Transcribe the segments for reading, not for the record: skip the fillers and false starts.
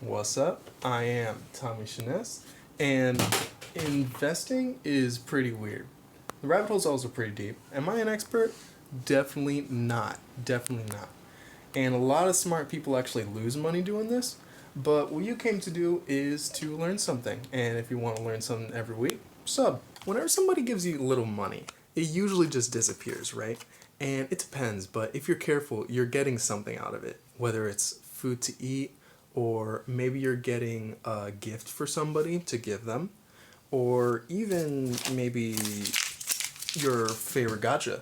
What's up? I am Tommy Shiness, and investing is pretty weird. The rabbit hole's also pretty deep. Am I an expert? Definitely not. Definitely not. And a lot of smart people actually lose money doing this, but what you came to do is to learn something. And if you want to learn something every week, sub. Whenever somebody gives you a little money, it usually just disappears, right? And it depends, but if you're careful, you're getting something out of it, whether it's food to eat, or maybe you're getting a gift for somebody to give them, or even maybe your favorite gacha,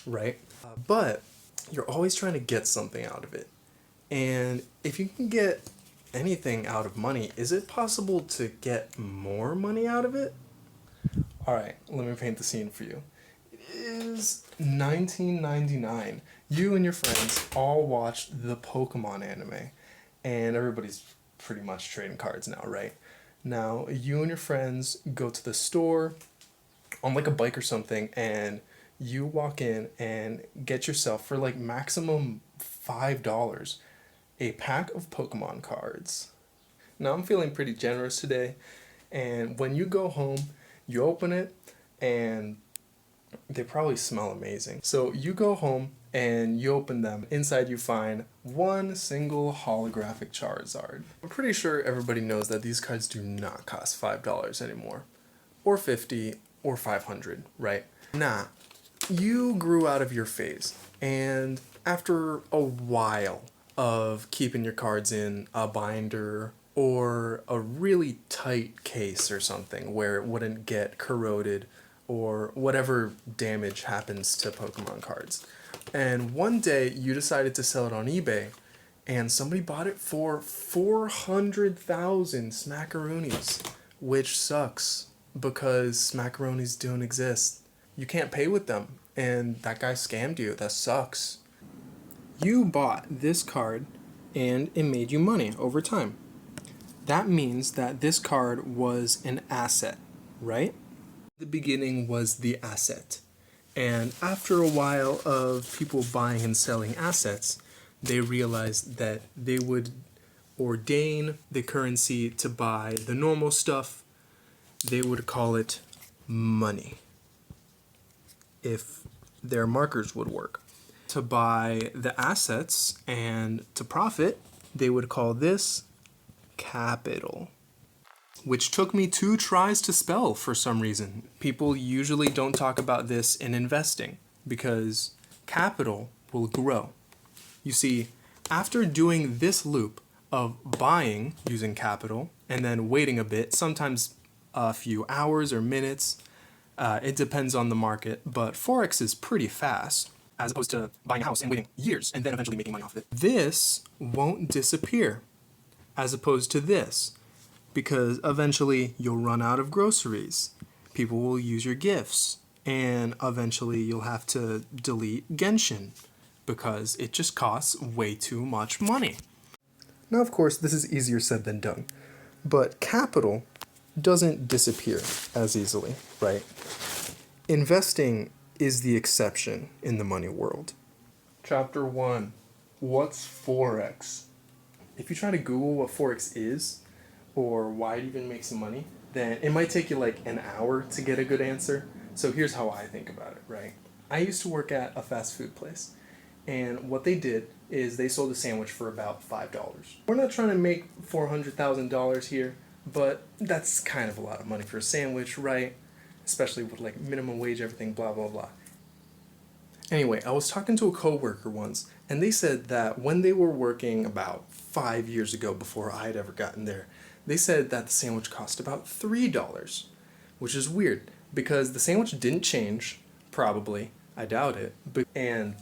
right? But you're always trying to get something out of it. And if you can get anything out of money, is it possible to get more money out of it? Alright, let me paint the scene for you. It is 1999. You and your friends all watched the Pokemon anime, and everybody's pretty much trading cards now, right? Now, you and your friends go to the store on like a bike or something, and you walk in and get yourself for like maximum $5 a pack of Pokemon cards. Now, I'm feeling pretty generous today, and when you go home, you open it, and they probably smell amazing. So you go home and you open them. Inside you find one single holographic Charizard. I'm pretty sure everybody knows that these cards do not cost $5 anymore. Or 50 or 500, right? Nah. You grew out of your phase, and after a while of keeping your cards in a binder or a really tight case or something where it wouldn't get corroded or whatever damage happens to Pokemon cards. And one day you decided to sell it on eBay, and somebody bought it for 400,000 smackaroonies, which sucks because smackaroonies don't exist. You can't pay with them, and that guy scammed you. That sucks. You bought this card, and it made you money over time. That means that this card was an asset, right? The beginning was the asset. And after a while of people buying and selling assets, they realized that they would ordain the currency to buy the normal stuff. They would call it money, if their markers would work. To buy the assets and to profit, they would call this capital, which took me 2 tries to spell for some reason. People usually don't talk about this in investing because capital will grow. You see, after doing this loop of buying using capital and then waiting a bit, sometimes a few hours or minutes, it depends on the market, but forex is pretty fast as opposed to buying a house and waiting years and then eventually making money off of it. This won't disappear as opposed to this, because eventually you'll run out of groceries. People will use your gifts, and eventually you'll have to delete Genshin because it just costs way too much money. Now, of course, this is easier said than done, but capital doesn't disappear as easily, right? Investing is the exception in the money world. Chapter 1. What's forex? If you try to Google what forex is, or why it even makes money, then it might take you like an hour to get a good answer. So here's how I think about it, right? I used to work at a fast food place, and what they did is they sold a sandwich for about $5. We're not trying to make $400,000 here, but that's kind of a lot of money for a sandwich, right? Especially with like minimum wage, everything, blah, blah, blah. Anyway, I was talking to a coworker once, and they said that when they were working about 5 years ago before I had ever gotten there, they said that the sandwich cost about $3, which is weird because the sandwich didn't change, probably, I doubt it. And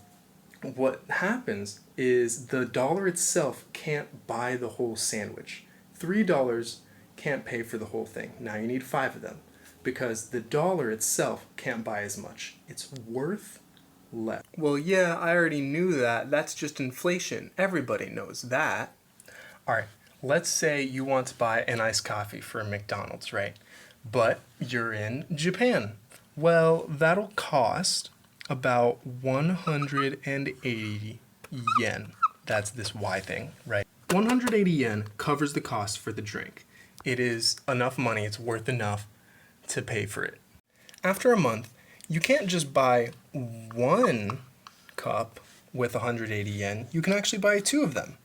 what happens is the dollar itself can't buy the whole sandwich. $3 can't pay for the whole thing. Now you need 5 of them because the dollar itself can't buy as much. It's worth less. Well, yeah, I already knew that. That's just inflation. Everybody knows that. All right. Let's say you want to buy an iced coffee for McDonald's, right? But you're in Japan. Well, that'll cost about 180 yen. That's this Y thing, right? 180 yen covers the cost for the drink. It is enough money, it's worth enough to pay for it. After a month, you can't just buy one cup with 180 yen, you can actually buy two of them.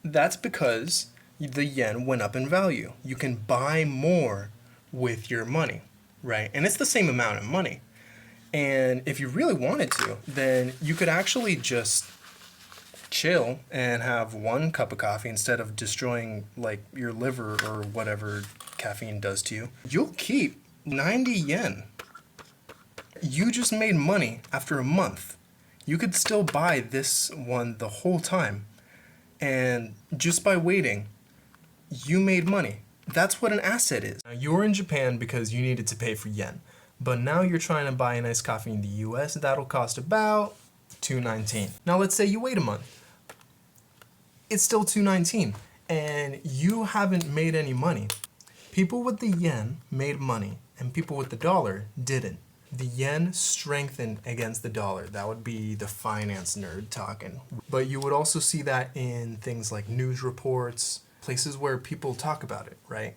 That's because the yen went up in value. You can buy more with your money, right? And it's the same amount of money. And if you really wanted to, then you could actually just chill and have one cup of coffee instead of destroying like your liver or whatever caffeine does to you. You'll keep 90 yen. You just made money after a month. You could still buy this one the whole time. And just by waiting, you made money. That's what an asset is. Now, you were in Japan because you needed to pay for yen. But now you're trying to buy a nice coffee in the US. That'll cost about $2.19. Now let's say you wait a month. It's still $2.19. And you haven't made any money. People with the yen made money. And people with the dollar didn't. The yen strengthened against the dollar. That would be the finance nerd talking. But you would also see that in things like news reports, places where people talk about it, right?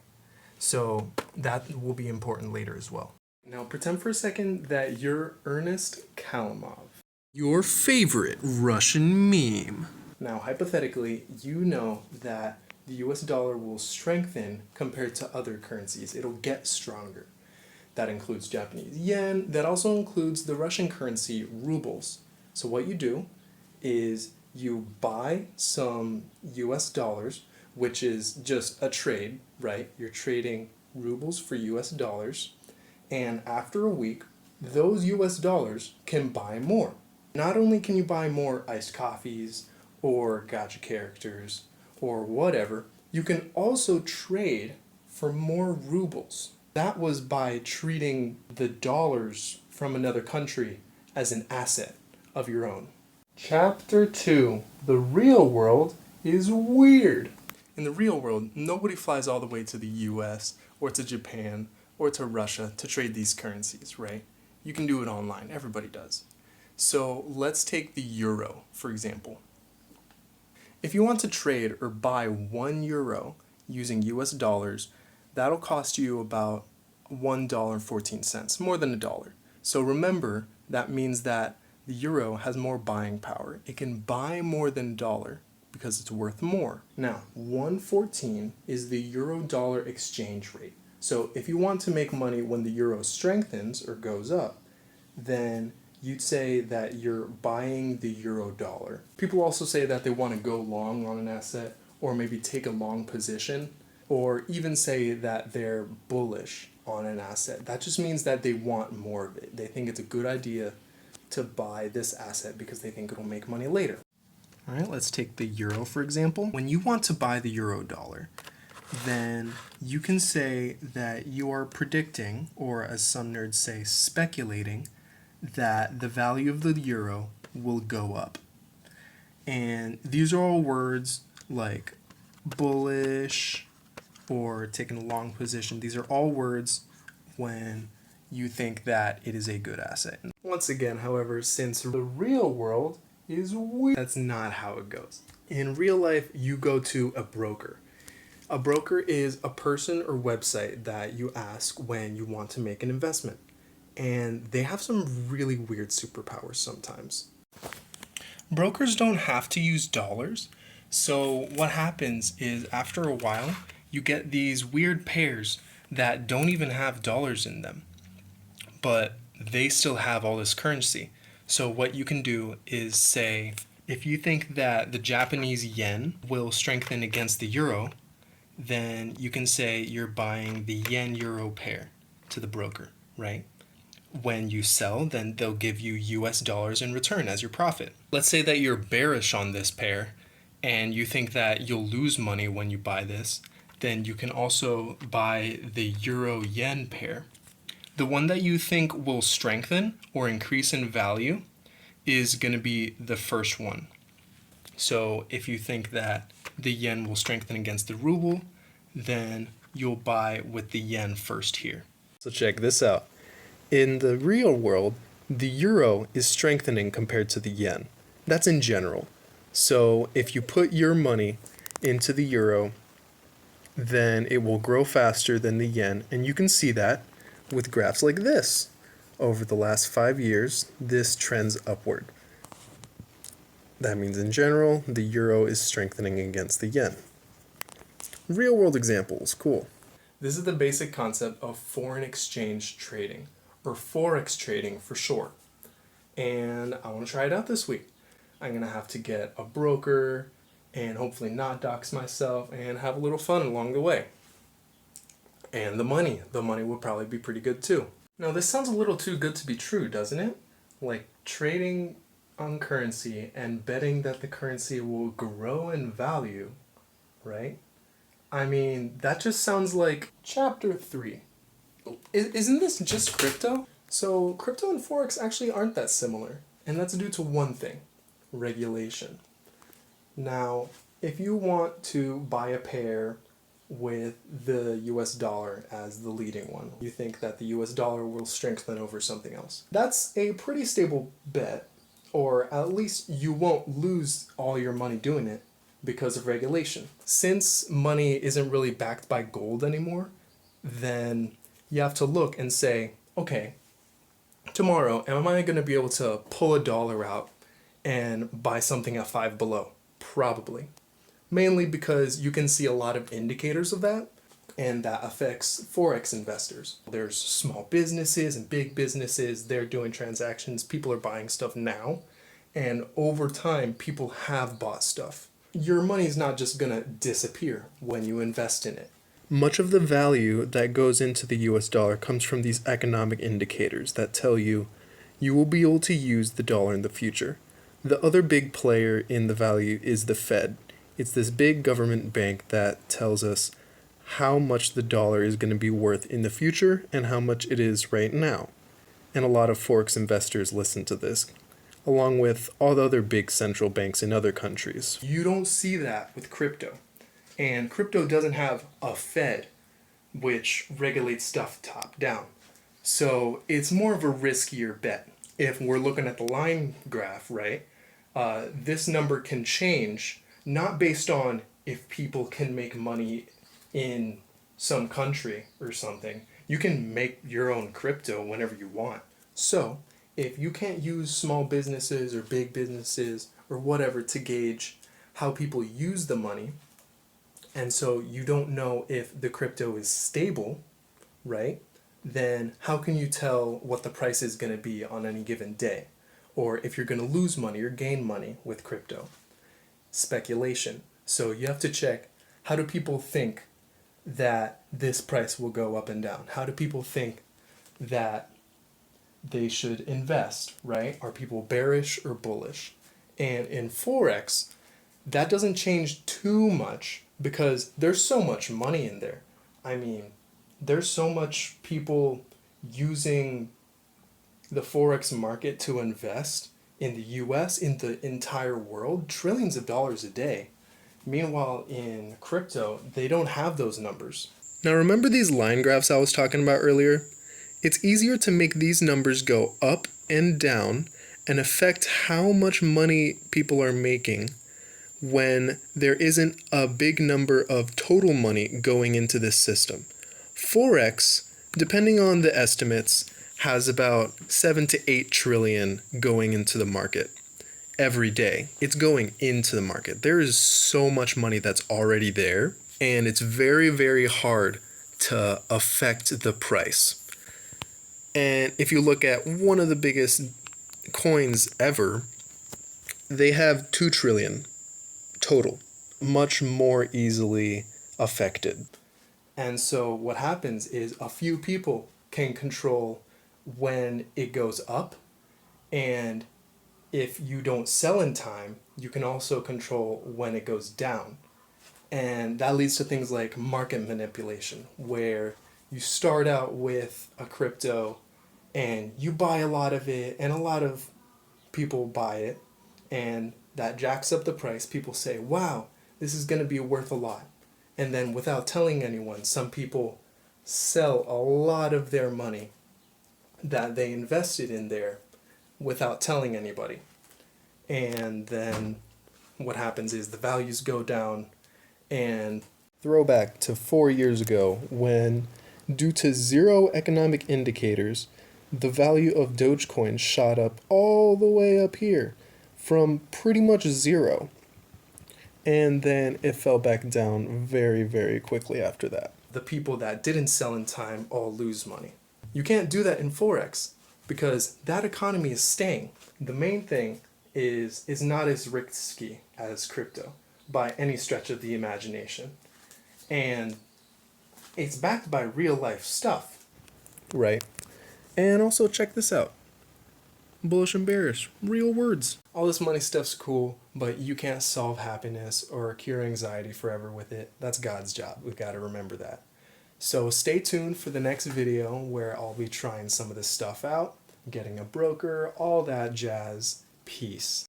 So that will be important later as well. Now pretend for a second that you're Ernest Kalimov, your favorite Russian meme. Now hypothetically, you know that the US dollar will strengthen compared to other currencies. It'll get stronger. That includes Japanese yen. That also includes the Russian currency, rubles. So what you do is you buy some US dollars, which is just a trade, right? You're trading rubles for US dollars. And after a week, those US dollars can buy more. Not only can you buy more iced coffees or gacha characters or whatever, you can also trade for more rubles. That was by treating the dollars from another country as an asset of your own. Chapter 2. The real world is weird. In the real world, nobody flies all the way to the US or to Japan or to Russia to trade these currencies, right? You can do it online. Everybody does. So let's take the euro, for example. If you want to trade or buy 1 euro using US dollars, that'll cost you about $1.14, more than $1. So remember, that means that the euro has more buying power. It can buy more than $1 because it's worth more. Now, 1.14 is the euro-dollar exchange rate. So if you want to make money when the euro strengthens or goes up, then you'd say that you're buying the euro dollar. People also say that they want to go long on an asset or maybe take a long position or even say that they're bullish on an asset. That just means that they want more of it. They think it's a good idea to buy this asset because they think it'll make money later. All right, let's take the euro for example. When you want to buy the euro dollar, then you can say that you are predicting, or as some nerds say, speculating, that the value of the euro will go up. And these are all words like bullish or taking a long position. These are all words when you think that it is a good asset. Once again, however, since the real world is weird, that's not how it goes. In real life, you go to a broker. A broker is a person or website that you ask when you want to make an investment. And they have some really weird superpowers sometimes. Brokers don't have to use dollars. So what happens is after a while, you get these weird pairs that don't even have dollars in them. But they still have all this currency. So what you can do is say, if you think that the Japanese yen will strengthen against the euro, then you can say you're buying the yen-euro pair to the broker, right? When you sell, then they'll give you US dollars in return as your profit. Let's say that you're bearish on this pair and you think that you'll lose money when you buy this, then you can also buy the euro-yen pair. The one that you think will strengthen or increase in value is going to be the first one. So if you think that the yen will strengthen against the ruble, then you'll buy with the yen first here. So check this out. In the real world, the euro is strengthening compared to the yen. That's in general. So if you put your money into the euro, then it will grow faster than the yen. And you can see that with graphs like this. Over the last 5 years, this trends upward. That means in general, the euro is strengthening against the yen. Real world examples, cool. This is the basic concept of foreign exchange trading, or forex trading for short. And I want to try it out this week. I'm going to have to get a broker and hopefully not dox myself and have a little fun along the way. And the money will probably be pretty good too. Now this sounds a little too good to be true, doesn't it? Like trading on currency and betting that the currency will grow in value, right? I mean, that just sounds like chapter 3. Isn't this just crypto? So crypto and forex actually aren't that similar, and that's due to one thing: regulation. Now, if you want to buy a pair with the US dollar as the leading one, you think that the US dollar will strengthen over something else. That's a pretty stable bet, or at least you won't lose all your money doing it because of regulation. Since money isn't really backed by gold anymore, then you have to look and say, okay, tomorrow, am I going to be able to pull a dollar out and buy something at 5 below? Probably. Mainly because you can see a lot of indicators of that, and that affects forex investors. There's small businesses and big businesses, they're doing transactions, people are buying stuff now, and over time people have bought stuff. Your money's not just gonna disappear when you invest in it. Much of the value that goes into the US dollar comes from these economic indicators that tell you you will be able to use the dollar in the future. The other big player in the value is the Fed. It's this big government bank that tells us how much the dollar is going to be worth in the future and how much it is right now. And a lot of forex investors listen to this, along with all the other big central banks in other countries. You don't see that with crypto. And crypto doesn't have a Fed, which regulates stuff top down. So it's more of a riskier bet. If we're looking at the line graph, right, this number can change, not based on if people can make money in some country or something. You can make your own crypto whenever you want. So if you can't use small businesses or big businesses or whatever to gauge how people use the money, and so you don't know if the crypto is stable, right, then how can you tell what the price is going to be on any given day? Or if you're going to lose money or gain money with crypto? Speculation. So you have to check, how do people think that this price will go up and down? How do people think that they should invest, right? Are people bearish or bullish? And in forex, that doesn't change too much because there's so much money in there. I mean, there's so much people using the forex market to invest in the US, in the entire world, trillions of dollars a day. Meanwhile, in crypto, they don't have those numbers. Now remember these line graphs I was talking about earlier? It's easier to make these numbers go up and down and affect how much money people are making when there isn't a big number of total money going into this system. Forex, depending on the estimates, has about 7 to 8 trillion going into the market every day. It's going into the market. There is so much money that's already there, and it's very, very hard to affect the price. And if you look at one of the biggest coins ever, they have 2 trillion total, much more easily affected. And so what happens is a few people can control when it goes up, and if you don't sell in time, you can also control when it goes down. And that leads to things like market manipulation, where you start out with a crypto and you buy a lot of it and a lot of people buy it, and that jacks up the price. People say, wow, this is going to be worth a lot. And then without telling anyone, some people sell a lot of their money that they invested in there without telling anybody. And then what happens is the values go down. And throwback to 4 years ago when, due to zero economic indicators, the value of Dogecoin shot up all the way up here from pretty much zero. And then it fell back down very, very quickly after that. The people that didn't sell in time all lose money. You can't do that in forex because that economy is staying. The main thing is not as risky as crypto by any stretch of the imagination. And it's backed by real life stuff. Right. And also check this out. Bullish and bearish, real words. All this money stuff's cool, but you can't solve happiness or cure anxiety forever with it. That's God's job. We've got to remember that. So stay tuned for the next video where I'll be trying some of this stuff out, getting a broker, all that jazz. Peace.